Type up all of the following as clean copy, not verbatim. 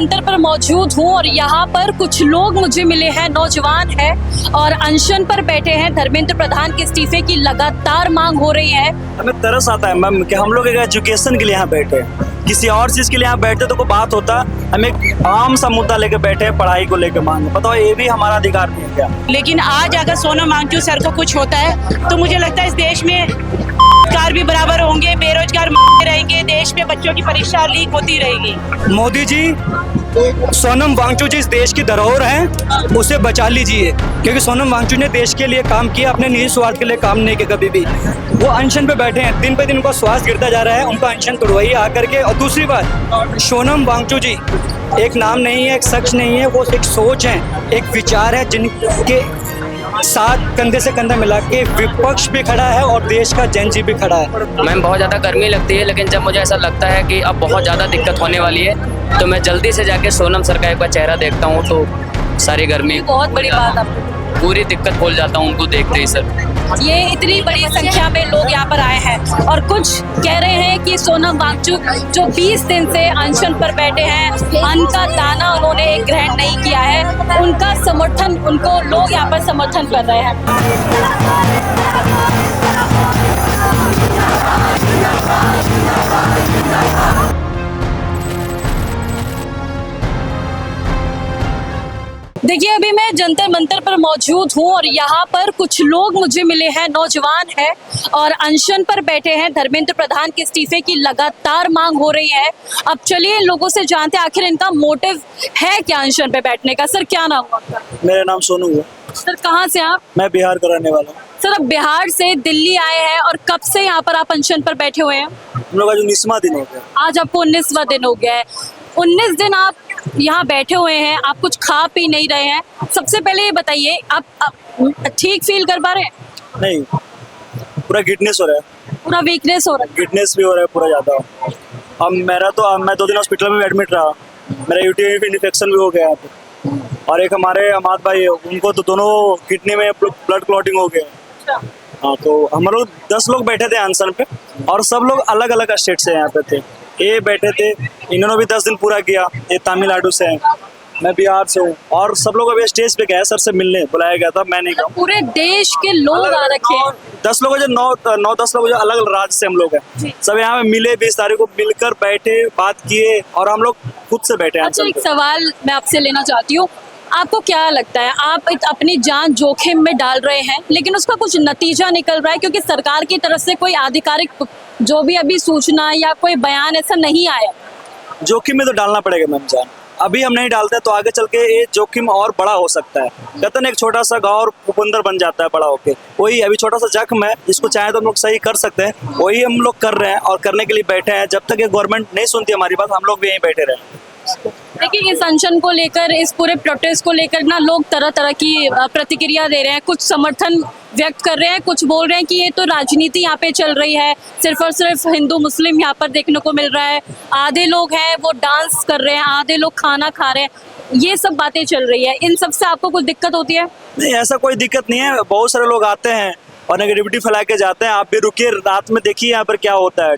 मंतर पर मौजूद हूँ और यहाँ पर कुछ लोग मुझे मिले हैं, नौजवान हैं और अनशन पर बैठे हैं। धर्मेंद्र प्रधान के इस्तीफे की लगातार मांग हो रही है। हमें तरस आता है मैम कि हम लोग एक एजुकेशन के लिए यहाँ बैठे हैं, किसी और चीज के लिए यहाँ बैठे तो कोई बात होता। हम एक आम सा मुद्दा लेके बैठे हैं, पढ़ाई को लेकर मांग। बताओ, ये भी हमारा अधिकार नहीं है क्या? लेकिन आज अगर सोनम वांगचुक सर को कुछ होता है तो मुझे लगता है इस देश में बेरोजगार भी बराबर होंगे, बेरोजगार रहेंगे, देश में बच्चों की परीक्षा लीक होती रहेगी। मोदी जी, सोनम वांगचुक जी इस देश की धरोहर हैं, उसे बचा लीजिए, क्योंकि सोनम वांगचुक ने देश के लिए काम किया, अपने निजी स्वार्थ के लिए काम नहीं किया कभी भी। वो अनशन पे बैठे हैं, दिन पे दिन उनका स्वास्थ्य गिरता जा रहा है, उनका अनशन तोड़वाइए आकर के। और दूसरी बात, सोनम वांगचुक जी एक नाम नहीं है, एक शख्स नहीं है, वो एक सोच है, एक विचार है, जिनके साथ कंधे से कंधा मिला के विपक्ष भी खड़ा है और देश का जनजी भी खड़ा है। मैम, बहुत ज़्यादा गर्मी लगती है, लेकिन जब मुझे ऐसा लगता है कि अब बहुत ज़्यादा दिक्कत होने वाली है तो मैं जल्दी से जाके सोनम सर का एक बार चेहरा देखता हूँ तो सारी गर्मी, बहुत बड़ी बात है, पूरी दिक्कत भूल जाता हूँ उनको देखते ही सर। ये इतनी बड़ी संख्या में लोग यहाँ पर आए हैं और कुछ कह रहे हैं कि सोनम वांगचुक जो 20 दिन से अनशन पर बैठे हैं, अन्न का दाना उन्होंने ग्रहण नहीं किया है, उनका समर्थन, उनको लोग यहाँ पर समर्थन कर रहे हैं। देखिए, अभी मैं जंतर मंतर पर मौजूद हूँ और यहाँ पर कुछ लोग मुझे मिले हैं, नौजवान हैं और अनशन पर बैठे हैं। धर्मेंद्र प्रधान के इस्तीफे की लगातार मांग हो रही है। अब चलिए इन लोगों से जानते हैं आखिर इनका मोटिव है क्या अनशन पे बैठने का। सर, क्या नाम है आपका? मेरा नाम सोनू है। सर, कहाँ से आप? मैं बिहार का रहने वाला हूँ। सर, अब बिहार से दिल्ली आए हैं और कब से यहाँ पर आप अनशन पर बैठे हुए हैं? हम लोग का 19वां दिन हो गया। आज आपको 19वां दिन हो गया है। 19 दिन आप यहाँ बैठे हुए हैं, आप कुछ खा पी नहीं रहे हैं। सबसे पहले ये बताइए, आप ठीक फील कर पा रहे हैं? नहीं, पूरा गिटनेस हो रहा है। पूरा वीकनेस हो रहा है? गिटनेस भी हो रहा है पूरा ज़्यादा। अब मैं 2 दिन हॉस्पिटल में एडमिट रहा। मेरा यूटीआई इन्फेक्शन भी हो गया है और एक हमारे अमाद भाई है, उनको तो दोनों किडनी में ब्लड क्लॉटिंग हो गया। हाँ, तो हम लोग 10 लोग बैठे थे अनशन पे और सब लोग अलग अलग स्टेट से यहाँ पे थे। ये बैठे थे, इन्होंने भी 10 दिन पूरा किया। ये तमिलनाडु से हैं, मैं बिहार से हूँ और सब लोग अभी स्टेज पे गए, सर से मिलने बुलाया गया था, मैं नहीं गया। पूरे देश के लोग आ रखे हैं। 10 लोग जो 9-10 लोग जो अलग अलग राज्य से हम लोग हैं, सब यहाँ पे मिले, 20 तारीख को मिलकर बैठे, बात किए और हम लोग खुद से बैठे हैं। अच्छा, एक सवाल मैं आपसे लेना चाहती हूँ, आपको क्या लगता है, आप अपनी जान जोखिम में डाल रहे हैं लेकिन उसका कुछ नतीजा निकल रहा है? क्योंकि सरकार की तरफ से कोई आधिकारिक जो भी अभी सूचना या कोई बयान ऐसा नहीं आया। जोखिम में तो डालना पड़ेगा मैम जान। अभी हम नहीं डालते तो आगे चल के ये जोखिम और बड़ा हो सकता है। कहते ना, एक छोटा सा गाँव भूपेंद्र बन जाता है बड़ा होके, वही अभी छोटा सा जख्म है, इसको चाहे तो हम लोग सही कर सकते हैं। वही हम लोग कर रहे हैं और करने के लिए बैठे हैं। जब तक ये गवर्नमेंट नहीं सुनती हमारी बात, हम लोग भी यहीं बैठे रहे। देखिए, इस अनशन को लेकर, इस पूरे प्रोटेस्ट को लेकर ना लोग तरह तरह की प्रतिक्रिया दे रहे हैं। कुछ समर्थन व्यक्त कर रहे हैं, कुछ बोल रहे हैं कि ये तो राजनीति यहाँ पे चल रही है, सिर्फ और सिर्फ हिंदू मुस्लिम यहाँ पर देखने को मिल रहा है। आधे लोग हैं वो डांस कर रहे हैं, आधे लोग खाना खा रहे हैं, ये सब बातें चल रही है। इन सब से आपको कुछ दिक्कत होती है? नहीं, ऐसा कोई दिक्कत नहीं है। बहुत सारे लोग आते हैं और नेगेटिविटी फैला के जाते हैं। आप भी रुकिए, रात में देखिए यहाँ पर क्या होता है।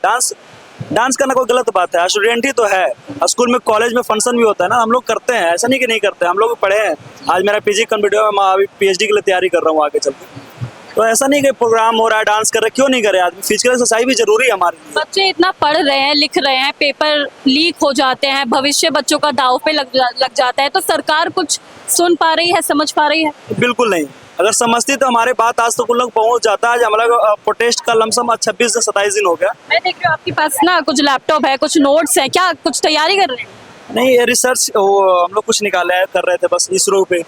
डांस करना कोई गलत बात है? स्टूडेंट ही तो है, स्कूल में कॉलेज में फंक्शन भी होता है ना, हम लोग करते हैं, ऐसा नहीं कि नहीं करते। हम लोग पढ़े हैं। आज मेरा पीजी कंप्लीट हुआ, मैं अभी पीएचडी के लिए तैयारी कर रहा हूँ आगे चल के। तो ऐसा नहीं कि प्रोग्राम हो रहा है, डांस कर रहे, क्यों नहीं करे आदमी? फिजिकल एक्सरसाइज भी जरूरी है हमारे लिए। बच्चे इतना पढ़ रहे हैं, लिख रहे हैं, पेपर लीक हो जाते हैं, भविष्य बच्चों का दांव पे लग जाता है, तो सरकार कुछ सुन पा रही है, समझ पा रही है? बिल्कुल नहीं। अगर समझती तो हमारे बात आज तक उन लोग पहुंच जाता। आज हमारा प्रोटेस्ट का लमसम 26 से 27 दिन हो गया। मैं देख रही हूँ आपके पास ना कुछ लैपटॉप है, कुछ नोट्स है, क्या कुछ तैयारी कर रहे हैं? नहीं, ये रिसर्च हम लोग कुछ निकाले हैं, कर रहे थे बस इसरो पे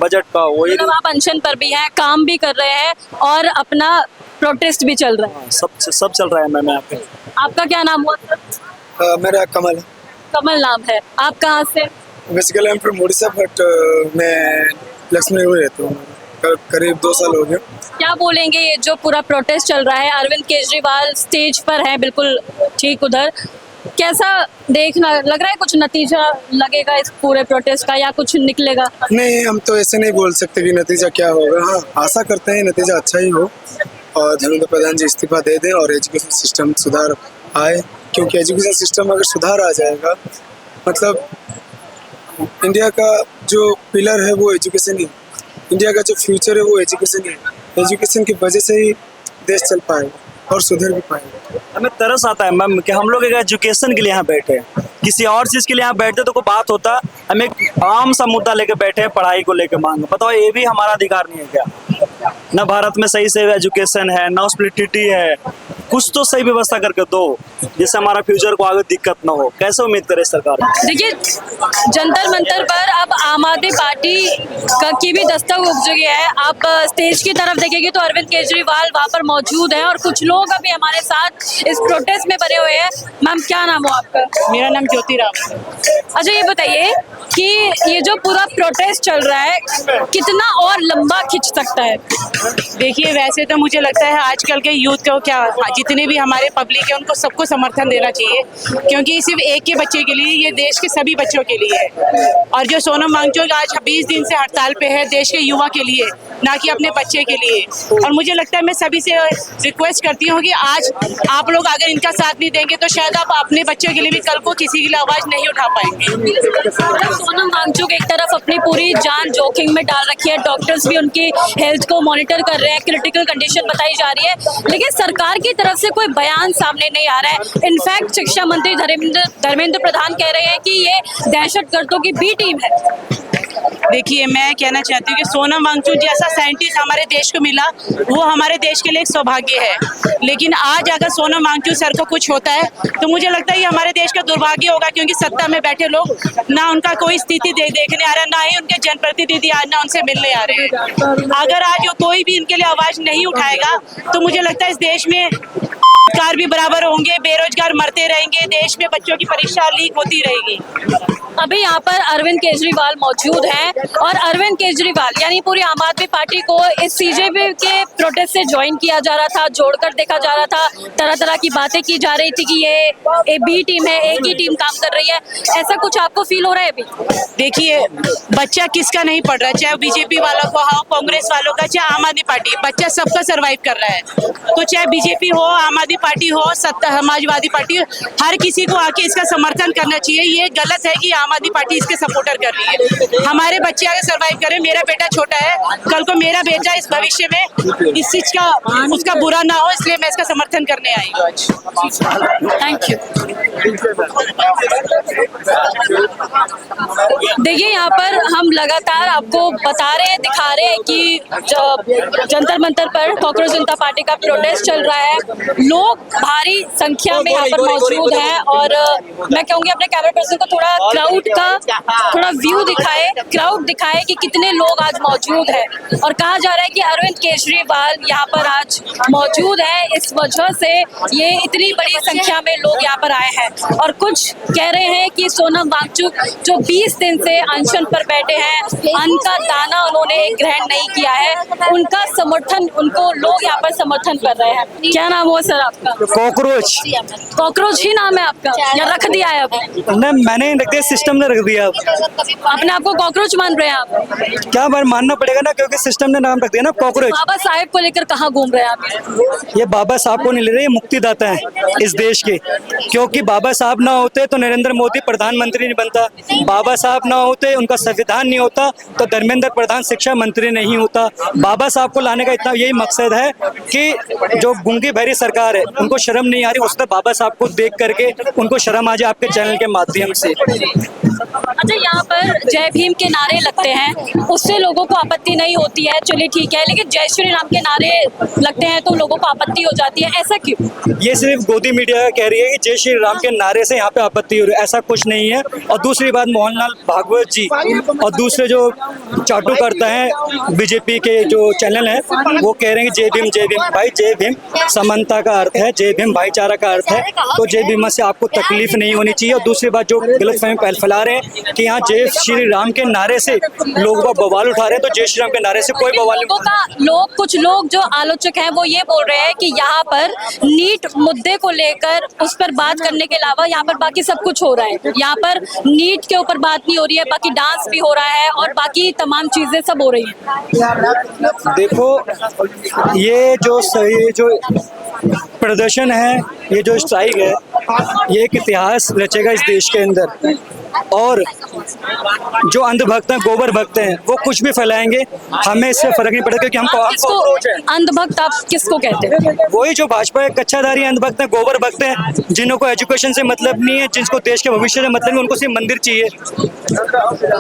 बजट का। वही मतलब आप अनशन पर भी हैं, काम भी कर रहे हैं और अपना प्रोटेस्ट भी चल रहा है। सब चल रहा है मैम यहाँ पे। आपका क्या नाम हुआ सर? मेरा कमल है। कमल नाम है। आप कहाँ से? Basically I am from Orissa, but मैं लक्ष्मी में रहता हूँ, करीब 2 साल हो गए। क्या बोलेंगे, ये जो पूरा प्रोटेस्ट चल रहा है, अरविंद केजरीवाल स्टेज पर है बिल्कुल ठीक उधर, कैसा देखना लग रहा है? कुछ नतीजा लगेगा इस पूरे प्रोटेस्ट का या कुछ निकलेगा? नहीं, हम तो ऐसे नहीं बोल सकते कि नतीजा क्या होगा। हाँ, आशा करते हैं नतीजा अच्छा ही हो और धर्मेंद्र प्रधान जी इस्तीफा दे दें और एजुकेशन सिस्टम सुधार आए, क्योंकि एजुकेशन सिस्टम अगर सुधार आ जाएगा, मतलब इंडिया का जो पिलर है वो एजुकेशन ही है। इंडिया का जो फ्यूचर है वो एजुकेशन ही है। एजुकेशन की वजह से ही देश चल पाएगा और सुधर भी पाएगा। हमें तरस आता है मैम कि हम लोग एक एजुकेशन के लिए यहाँ बैठे हैं, किसी और चीज़ के लिए यहाँ बैठते तो कोई बात होता। हम एक आम सा मुद्दा लेके बैठे हैं, पढ़ाई को लेके मांग। बताओ ये भी हमारा अधिकार नहीं है क्या? न भारत में सही से एजुकेशन है, न हॉस्पिटलिटी है। कुछ तो सही व्यवस्था करके दो जिससे हमारा फ्यूचर को आगे दिक्कत ना हो। कैसे उम्मीद करे सरकार? देखिए, जंतर मंतर पर अब आम आदमी पार्टी की भी दस्तक उग चुकी है। आप स्टेज की तरफ देखेंगे तो अरविंद केजरीवाल वहाँ पर मौजूद हैं और कुछ लोग अभी हमारे साथ इस प्रोटेस्ट में बने हुए हैं। मैम, क्या नाम हो आपका? मेरा नाम ज्योतिराम। अच्छा, ये बताइए कि ये जो पूरा प्रोटेस्ट चल रहा है कितना और लंबा खिंच सकता है? देखिए, वैसे तो मुझे लगता है आजकल के यूथ को क्या, जितने भी हमारे पब्लिक है उनको सबको समर्थन देना चाहिए, क्योंकि सिर्फ एक के बच्चे के लिए, ये देश के सभी बच्चों के लिए है। और जो सोनम वांगचुक आज 20 दिन से हड़ताल पे है, देश के युवा के लिए, ना कि अपने बच्चे के लिए। और मुझे लगता है मैं सभी से रिक्वेस्ट करती हूँ कि आज आप लोग अगर इनका साथ नहीं देंगे तो शायद आप अपने बच्चों के लिए भी कल को किसी के लिए आवाज़ नहीं उठा पाएंगे। सोनम वांगचुक एक तरफ अपनी पूरी जान जोखिम में डाल रखी है, डॉक्टर्स भी उनकी हेल्थ को मॉनिटर कर रहे हैं, क्रिटिकल कंडीशन बताई जा रही है, लेकिन सरकार की तरफ से कोई बयान सामने नहीं आ रहा है। इनफैक्ट शिक्षा मंत्री धर्मेंद्र प्रधान कह रहे हैं कि ये दहशतगर्दों की बी टीम है। देखिए, मैं कहना चाहती हूँ कि सोनम वांगचुक जैसा साइंटिस्ट हमारे देश को मिला, वो हमारे देश के लिए एक सौभाग्य है। लेकिन आज अगर सोनम वांगचुक सर को कुछ होता है तो मुझे लगता है ये हमारे देश का दुर्भाग्य होगा, क्योंकि सत्ता में बैठे लोग ना उनका कोई स्थिति देखने आ रहा है, ना ही उनके जनप्रतिनिधि आज ना उनसे मिलने आ रहे हैं। अगर आज कोई भी इनके लिए आवाज़ नहीं उठाएगा तो मुझे लगता है इस देश में कार भी बराबर होंगे, बेरोजगार मरते रहेंगे, देश में बच्चों की परीक्षा लीक होती रहेगी। अभी यहाँ पर अरविंद केजरीवाल मौजूद हैं और अरविंद केजरीवाल यानी पूरी आम आदमी पार्टी को इस सीजेपी के प्रोटेस्ट से ज्वाइन किया जा रहा था, जोड़कर देखा जा रहा था, तरह तरह की बातें की जा रही थी कि ये बी टीम है, एक ही टीम काम कर रही है। ऐसा कुछ आपको फील हो रहा है अभी? देखिए, बच्चा किसका नहीं पढ़ रहा है, चाहे बीजेपी वालों को हो, कांग्रेस वालों का, चाहे आम आदमी पार्टी, बच्चा सबका सर्वाइव कर रहा है। तो चाहे बीजेपी हो, आम आदमी पार्टी हो, सत्ता समाजवादी पार्टी, हर किसी को आके इसका समर्थन करना चाहिए। ये गलत है कि आम आदमी पार्टी इसके सपोर्टर कर रही है। हमारे बच्चे आगे सर्वाइव करें। मेरा बेटा छोटा है, कल को मेरा बेटा इस भविष्य में इस चीज का उसका बुरा ना हो, इसलिए मैं इसका समर्थन करने आई हूँ आज। Thank you. देखिए, यहाँ पर हम लगातार आपको बता रहे हैं, दिखा रहे हैं कि जंतर मंतर पर कांग्रेस जनता पार्टी का प्रोटेस्ट चल रहा है। लोग भारी संख्या में यहाँ पर मौजूद हैं और मैं कहूँगी अपने कैमरा पर्सन को थोड़ा क्राउड का थोड़ा व्यू दिखाए कि कितने लोग आज मौजूद हैं। और कहा जा रहा है कि अरविंद केजरीवाल यहाँ पर आज मौजूद है, इस वजह से ये इतनी बड़ी संख्या में लोग यहाँ पर आए हैं। और कुछ कह रहे हैं कि सोनम वांगचुक जो 20 दिन से अनशन पर बैठे हैं, अन्न का दाना उन्होंने ग्रहण नहीं किया है, उनका समर्थन, उनको लोग यहाँ पर समर्थन कर रहे हैं। क्या नाम हुआ सर आपका? कॉकरोच। कॉकरोच ही नाम है आपका या रख दिया है अब? नहीं, मैंने रख दिया, सिस्टम ने रख दिया। अपने आपको कॉकरोच मान रहे हैं आप? क्या बार मानना पड़ेगा ना, क्योंकि सिस्टम ने नाम रख दिया ना कॉकरोच। बाबा साहेब को लेकर कहाँ घूम रहे हैं आप? ये बाबा साहब को नहीं ले रहे, ये मुक्तिदाता हैं इस देश के। क्योंकि बाबा साहब ना होते तो नरेंद्र मोदी प्रधानमंत्री नहीं बनता, बाबा साहब ना होते उनका संविधान नहीं होता तो धर्मेंद्र प्रधान शिक्षा मंत्री नहीं होता। बाबा साहब को लाने का इतना यही मकसद है कि जो गूंगी बहरी सरकार है उनको शर्म नहीं आ रही, उसने बाबा साहब को देख करके उनको शर्म आ जाए आपके चैनल के माध्यम से। अच्छा, यहाँ पर जय भीम के नारे लगते हैं, उससे लोगों को आपत्ति नहीं होती है, चलिए ठीक है, लेकिन जय श्री राम के नारे लगते हैं तो लोगों को आपत्ति हो जाती है, ऐसा क्यों? ये सिर्फ गोदी मीडिया कह रही है कि जय श्री राम के नारे से यहाँ पे आपत्ति हो रही है, ऐसा कुछ नहीं है। और दूसरी बात, मोहनलाल भागवत जी और दूसरे जो चाटू करता है बीजेपी के जो चैनल है वो कह रहे हैं जय भीम जय भीम। भाई, जय भीम समानता का अर्थ है, जय भीम भाईचारा का अर्थ है, तो जय भीम से आपको तकलीफ नहीं होनी चाहिए। और दूसरी बात, जो गलतफहमी फैला रहे हैं कि यहाँ जय श्री राम के नारे से लोग बवाल उठा रहे हैं, तो जय श्री राम के नारे से कोई बवाल नहीं। कुछ लोग जो आलोचक हैं वो ये बोल रहे हैं कि यहाँ पर नीट मुद्दे को लेकर उस पर बात करने के अलावा यहाँ पर बाकी सब कुछ हो रहा है। यहाँ पर नीट के ऊपर बात नहीं हो रही है, बाकी डांस भी हो रहा है और बाकी तमाम चीजें सब हो रही हैं। देखो, ये जो प्रदर्शन है, ये जो स्ट्राइक है, ये एक इतिहास रचेगा इस देश के अंदर। और जो अंधभक्त हैं, गोबर भक्त हैं, वो कुछ भी फैलाएंगे, हमें इससे फर्क नहीं पड़ेगा, क्योंकि हम किसको अप्रोच है। अंधभक्त आप किसको कहते हैं? वही जो भाजपा के कच्चाधारी अंधभक्त हैं, गोबर भक्त हैं, जिनको एजुकेशन से मतलब नहीं है, जिनको देश के भविष्य से मतलब नहीं, उनको सिर्फ मंदिर चाहिए।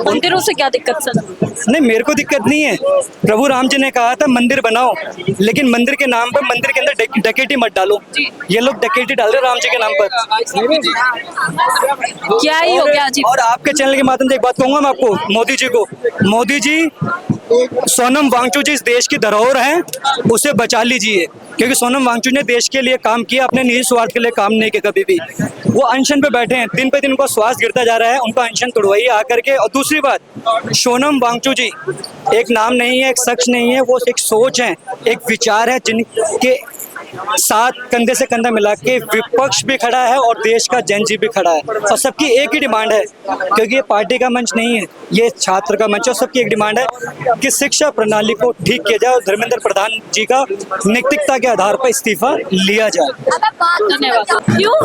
मंदिरों से क्या दिक्कत सर? नहीं, मेरे को दिक्कत नहीं है। प्रभु राम जी ने कहा था मंदिर बनाओ, लेकिन मंदिर के नाम पर मंदिर के अंदर डकैती मत डालो। ये लोग डकैती डाल रहे राम जी के नाम पर। क्या ही हो गया जी? और आपके चैनल के माध्यम से एक बात कहूंगा मैं आपको, मोदी जी को, मोदी जी, सोनम वांगचुक जी इस देश की धरोहर हैं, उसे बचा लीजिए, क्योंकि सोनम वांगचुक ने देश के लिए काम किया, अपने निजी स्वार्थ के लिए काम नहीं किया कभी भी। वो अनशन पे बैठे हैं, दिन पे दिन उनका स्वास्थ्य गिरता जा रहा है, उनका अनशन तोड़वाइए आकर के। और दूसरी बात, सोनम वांगचुक जी एक नाम नहीं है, एक शख्स नहीं है, वो एक सोच है, एक विचार है, जिनके साथ कंधे से कंधा मिला के विपक्ष भी खड़ा है और देश का जन जी भी खड़ा है। और सबकी एक ही डिमांड है, क्योंकि ये पार्टी का मंच नहीं है, ये छात्र का मंच है, और सबकी एक डिमांड है कि शिक्षा प्रणाली को ठीक किया जाए और धर्मेंद्र प्रधान जी का नैतिकता के आधार पर इस्तीफा लिया जाए। धन्यवाद। क्यों?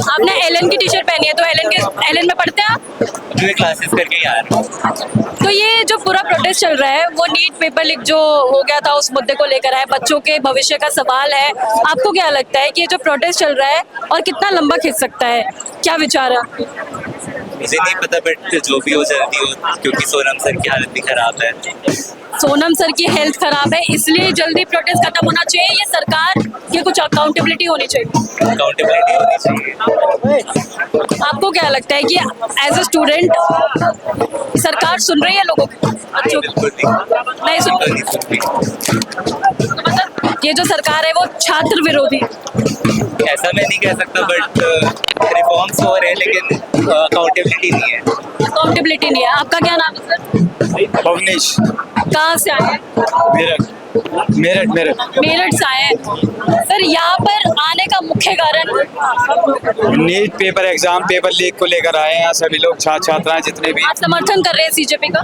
आपने एलन की टी शर्ट पहनी है, तो एलन में पढ़ते हैं आप? क्लासेस करके यार। तो ये जो पूरा प्रोटेस्ट चल रहा है, वो नीट पेपर लीक जो हो गया था उस मुद्दे को लेकर है, बच्चों के भविष्य का सवाल है। आपको क्या लगता है कि ये जो प्रोटेस्ट चल रहा है और कितना लंबा खिंच सकता है? क्या विचार है आपके? मुझे नहीं पता, बट जो भी हो जल्दी हो, क्योंकि सोनम सर की हालत भी खराब है। सोनम सर की हेल्थ खराब है, इसलिए जल्दी प्रोटेस्ट खत्म होना चाहिए। ये सरकार की कुछ अकाउंटेबिलिटी होनी चाहिए। अकाउंटेबिलिटी होनी चाहिए। आपको क्या लगता है कि एज ए स्टूडेंट सरकार सुन रही है लोगों की? बच्चों की? बिल्कुल नहीं सुन रही। नहीं सुनती। तो मतलब ये जो सरकार है वो छात्र विरोधी है। ऐसा मैं नहीं कह सकता, बट रिफॉर्म्स हो रहे हैं, लेकिन अकाउंटेबिलिटी नहीं है। अकाउंटेबिलिटी नहीं है। आपका क्या नाम है सर? भवनेश, कहाँ से आए हैं? मेरठ। मेरठ से आए हैं। सर यहाँ पर आने का मुख्य कारण? NEET paper exam paper leak को लेकर आए हैं यहाँ सभी लोग, छात्र छात्राएं जितने भी। आप समर्थन कर रहे हैं सीजेपी का?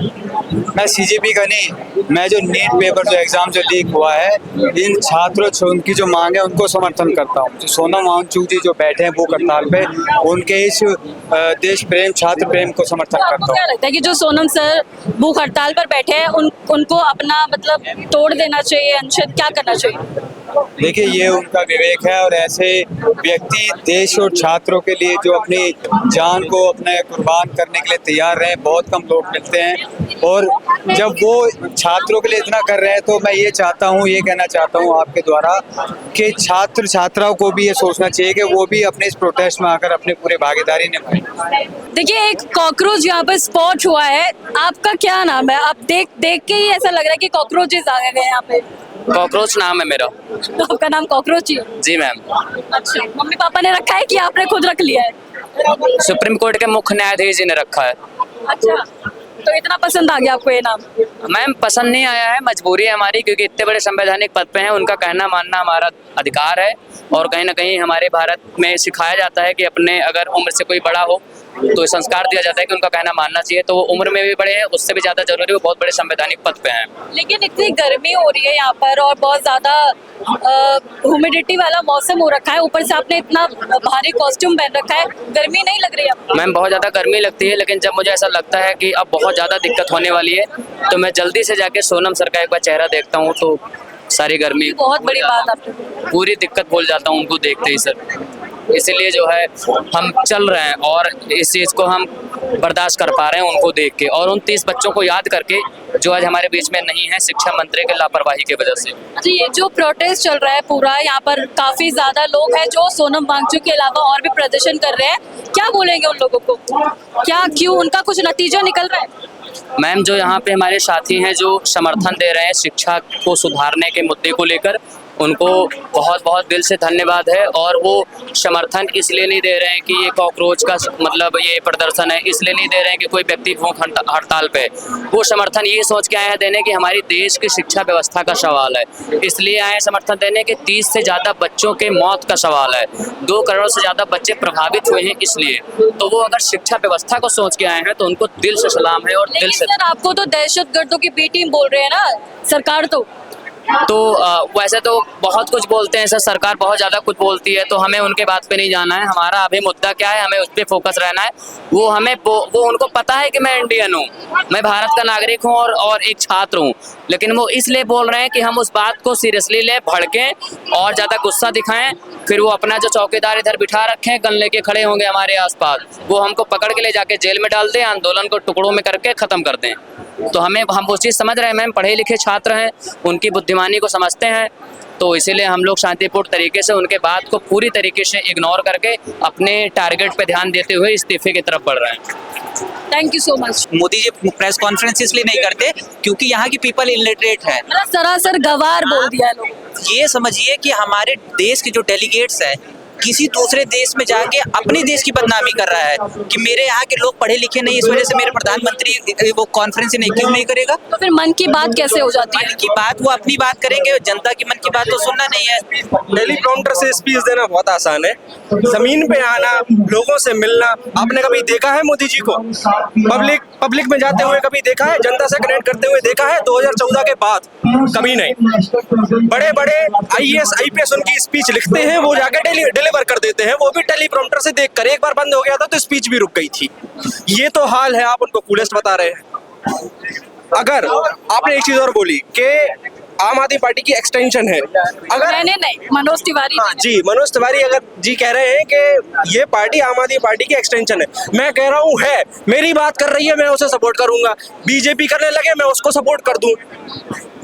मैं सीजेपी का नहीं, मैं जो नीट पेपर जो एग्जाम जो लीक हुआ है, इन छात्रों उनकी जो मांग है उनको समर्थन करता हूँ। जो सोनम वांगचुक जी जो बैठे हैं भूख हड़ताल पे, उनके इस देश प्रेम छात्र प्रेम को समर्थन तो करता आपको हूँ। क्या लगता है कि जो सोनम सर भूख हड़ताल पर बैठे हैं उनको अपना मतलब तोड़ देना चाहिए, अनशन क्या करना चाहिए? देखिए, ये उनका विवेक है, और ऐसे व्यक्ति देश और छात्रों के लिए जो अपनी जान को अपने कुर्बान करने के लिए तैयार रहे, बहुत कम लोग मिलते हैं। और जब वो छात्रों के लिए इतना कर रहे हैं, तो मैं ये कहना चाहता हूँ आपके द्वारा कि छात्र छात्राओं को भी ये सोचना चाहिए कि वो भी अपने इस प्रोटेस्ट में आकर अपनी पूरी भागीदारी निभाएं। देखिए, एक कॉकरोच यहाँ पर स्पॉट हुआ है। आपका क्या नाम है? आप देख के ही ऐसा लग रहा है कि कॉकरोचेस आ गए हैं यहाँ पे। कॉकरोच नाम है मेरा। तो आपका नाम कॉकरोच ही है? जी मैम। अच्छा, मम्मी पापा ने रखा है कि आपने खुद रख लिया है? सुप्रीम कोर्ट के मुख्य न्यायाधीश जी ने रखा है। अच्छा, तो इतना पसंद आ गया आपको ये नाम? मैम पसंद नहीं आया है, मजबूरी है हमारी, क्योंकि इतने बड़े संवैधानिक पद पे हैं, उनका कहना मानना हमारा अधिकार है। और कहीं ना कहीं हमारे भारत में सिखाया जाता है कि अपने अगर उम्र से कोई बड़ा हो तो संस्कार दिया जाता है कि उनका कहना मानना चाहिए। तो वो उम्र में भी बड़े हैं, उससे भी ज़्यादा जरूरी वो बहुत बड़े संवैधानिक पद पे हैं। लेकिन इतनी गर्मी हो रही है यहाँ पर और बहुत ज़्यादा ह्यूमिडिटी वाला मौसम हो रखा है, ऊपर से आपने इतना भारी कॉस्ट्यूम पहन रखा है, गर्मी नहीं लग रही आपको? मैम बहुत ज़्यादा गर्मी लगती है, लेकिन जब मुझे ऐसा लगता है कि अब बहुत ज़्यादा दिक्कत होने वाली है, तो मैं जल्दी से जाके सोनम सर का एक बार चेहरा देखता हूँ, तो सारी गर्मी बहुत बड़ी बात आपने। पूरी दिक्कत भूल जाता हूँ उनको देखते ही सर। इसीलिए जो है हम चल रहे हैं और इस चीज़ को हम बर्दाश्त कर पा रहे हैं उनको देख के, और उन 30 बच्चों को याद करके जो आज हमारे बीच में नहीं है शिक्षा मंत्री के लापरवाही की वजह से। अच्छा, ये जो प्रोटेस्ट चल रहा है पूरा, यहाँ पर काफी ज्यादा लोग हैं जो सोनम वांगचुक के अलावा और भी प्रदर्शन कर रहे हैं, क्या बोलेंगे उन लोगों को? क्या क्यों उनका कुछ नतीजा निकल रहा है? मैम जो यहाँ पे हमारे साथी हैं जो समर्थन दे रहे हैं शिक्षा को सुधारने के मुद्दे को लेकर, उनको बहुत बहुत दिल से धन्यवाद है। और वो समर्थन इसलिए नहीं दे रहे हैं कि ये कॉकरोच का मतलब ये प्रदर्शन है, इसलिए नहीं दे रहे हैं कि कोई व्यक्ति भूख हड़ताल पे। वो समर्थन ये सोच के आए हैं देने कि हमारी देश की शिक्षा व्यवस्था का सवाल है, इसलिए आए हैं समर्थन देने कि 30 से ज़्यादा बच्चों के मौत का सवाल है, 2 करोड़ से ज़्यादा बच्चे प्रभावित हुए हैं, इसलिए तो वो अगर शिक्षा व्यवस्था को सोच के आए हैं तो उनको दिल से सलाम है। और दिल से सर, आपको तो दहशतगर्दों की बी टीम बोल रहे हैं ना सरकार, तो तो वैसे तो बहुत कुछ बोलते हैं सर, सरकार बहुत ज़्यादा कुछ बोलती है, तो हमें उनके बात पे नहीं जाना है। हमारा अभी मुद्दा क्या है, हमें उस पर फोकस रहना है। वो उनको पता है कि मैं इंडियन हूँ, मैं भारत का नागरिक हूँ और एक छात्र हूँ, लेकिन वो इसलिए बोल रहे हैं कि हम उस बात को सीरियसली लें, भड़कें और ज़्यादा गुस्सा दिखाएं, फिर वो अपना जो चौकीदार इधर बिठा रखे गन लेके खड़े होंगे हमारे आसपास, वो हमको पकड़ के ले जाके जेल में डाल दें, आंदोलन को टुकड़ों में करके ख़त्म कर दें। तो हम वो चीज़ समझ रहे हैं, मैम पढ़े लिखे छात्र हैं, उनकी बुद्धिमानी को समझते हैं, तो इसीलिए हम लोग शांतिपूर्ण तरीके से उनके बात को पूरी तरीके से इग्नोर करके अपने टारगेट पे ध्यान देते हुए इस्तीफे की तरफ बढ़ रहे हैं। Thank you so much. Modi ji press conference इसलिए नहीं करते क्योंकि यहाँ की पीपल इलिटरेट है। मतलब सरासर गवार बोल दिया है लोगों। ये समझिए कि हमारे देश के जो डेलीगेट्स हैं किसी दूसरे देश में जाके अपने देश की बदनामी कर रहा है कि मेरे यहाँ के लोग पढ़े लिखे नहीं, इस वजह से मेरे प्रधानमंत्री वो कॉन्फ्रेंस नहीं क्यों नहीं करेगा। तो फिर मन की बात कैसे हो जाती है? मन की बात वो अपनी बात करेंगे, जनता की मन की बात तो सुनना नहीं है। टेलीप्रॉम्प्टर से स्पीच देना बहुत आसान है, जमीन पे आना, लोगों से मिलना। आपने कभी देखा है मोदी जी को पब्लिक में जाते हुए? कभी देखा है? जनता से कनेक्ट करते हुए देखा है? 2014 के बाद कभी नहीं। बड़े बड़े IAS IPS उनकी स्पीच लिखते हैं, वो जाके डिलीवर कर देते हैं, वो भी टेलीप्रॉम्प्टर से देखकर। एक बार बंद हो गया था तो स्पीच भी रुक गई थी। ये तो हाल है, आप उनको कूलेस्ट बता रहे हैं। अगर आपने एक चीज और बोली कि आम आदमी पार्टी की एक्सटेंशन है, अगर मैंने नहीं, मनोज तिवारी हाँ जी, मनोज तिवारी अगर जी कह रहे हैं कि ये पार्टी आम आदमी पार्टी की एक्सटेंशन है, मैं कह रहा हूँ है, मेरी बात कर रही है, मैं उसे सपोर्ट करूंगा। बीजेपी करने लगे, मैं उसको सपोर्ट कर दूं।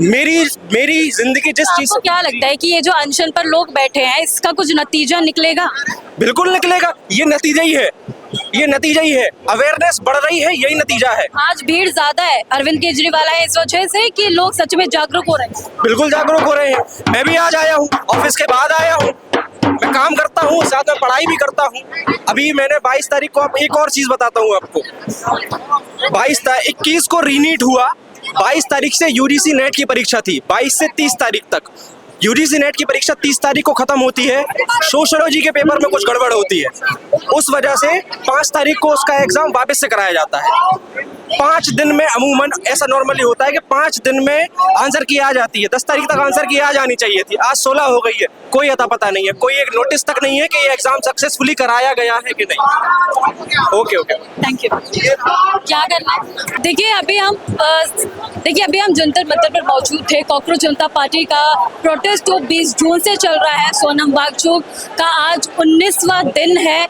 मेरी जिंदगी जिस चीज आपको क्या लगता है कि ये जो अनशन पर लोग बैठे हैं, इसका कुछ नतीजा निकलेगा? बिल्कुल निकलेगा, ये नतीजा ही है, ये नतीजा ही है। अवेयरनेस बढ़ रही है, यही नतीजा है। आज भीड़ ज्यादा है अरविंद केजरीवाल है इस वजह से कि लोग सच में जागरूक हो रहे हैं। बिल्कुल जागरूक हो रहे हैं। मैं भी आज आया हूँ, ऑफिस के बाद आया हूँ, मैं काम करता हूँ, साथ में पढ़ाई भी करता हूँ। अभी मैंने 22 तारीख को, एक और चीज बताता हूँ आपको, 21 को रीनीट हुआ, 22 तारीख से UGC नेट की परीक्षा थी, 22 से 30 तारीख तक। UGC नेट की परीक्षा 30 तारीख को खत्म होती है, सोशियोलॉजी के पेपर में कुछ गड़बड़ होती है, उस वजह से 5 तारीख को उसका एग्जाम वापस से कराया जाता है। 5 दिन में अमूमन ऐसा नॉर्मली होता है कि 5 दिन में आंसर की आ जाती है। 10 तारीख तक आंसर की आ जानी चाहिए थी, आज 16 हो गई है, कोई अता पता नहीं है, कोई एक नोटिस तक नहीं है कि ये एग्जाम सक्सेसफुली कराया गया है कि नहीं। Okay thank you. क्या करना है? देखिए अभी हम जंतर मंतर पर मौजूद थे। कॉकरोच जनता पार्टी का प्रोटेस्ट जो 20 जून से चल रहा है, सोनम वांगचुक का आज 19वां दिन है।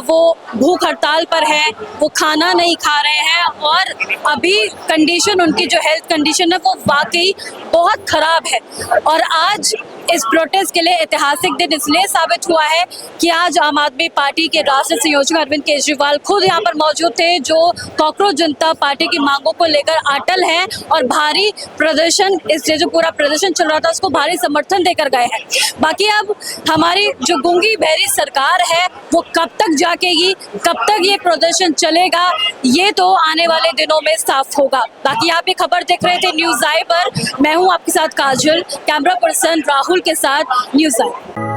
वो भूख हड़ताल पर है, वो खाना नहीं खा रहे हैं और अभी कंडीशन, उनकी जो हेल्थ कंडीशन है वो वाकई बहुत खराब है। और आज इस प्रोटेस्ट के लिए ऐतिहासिक दिन इसलिए साबित हुआ है कि आज आम आदमी पार्टी के राष्ट्रीय संयोजक अरविंद केजरीवाल खुद यहाँ पर मौजूद थे, जो कॉकरोच जनता पार्टी की मांगों को लेकर अटल हैं और भारी प्रदर्शन, इस जो पूरा प्रदर्शन चल रहा था उसको भारी समर्थन देकर गए हैं। बाकी अब हमारी जो गूंगी बहरी सरकार है वो कब तक जागेगी, कब तक ये प्रदर्शन चलेगा, ये तो आने वाले दिनों में साफ होगा। बाकी आप ये खबर देख रहे थे न्यूज़ आई पर, मैं हूँ आपके साथ काजल, कैमरा पर्सन राहुल के साथ न्यूज़ आई।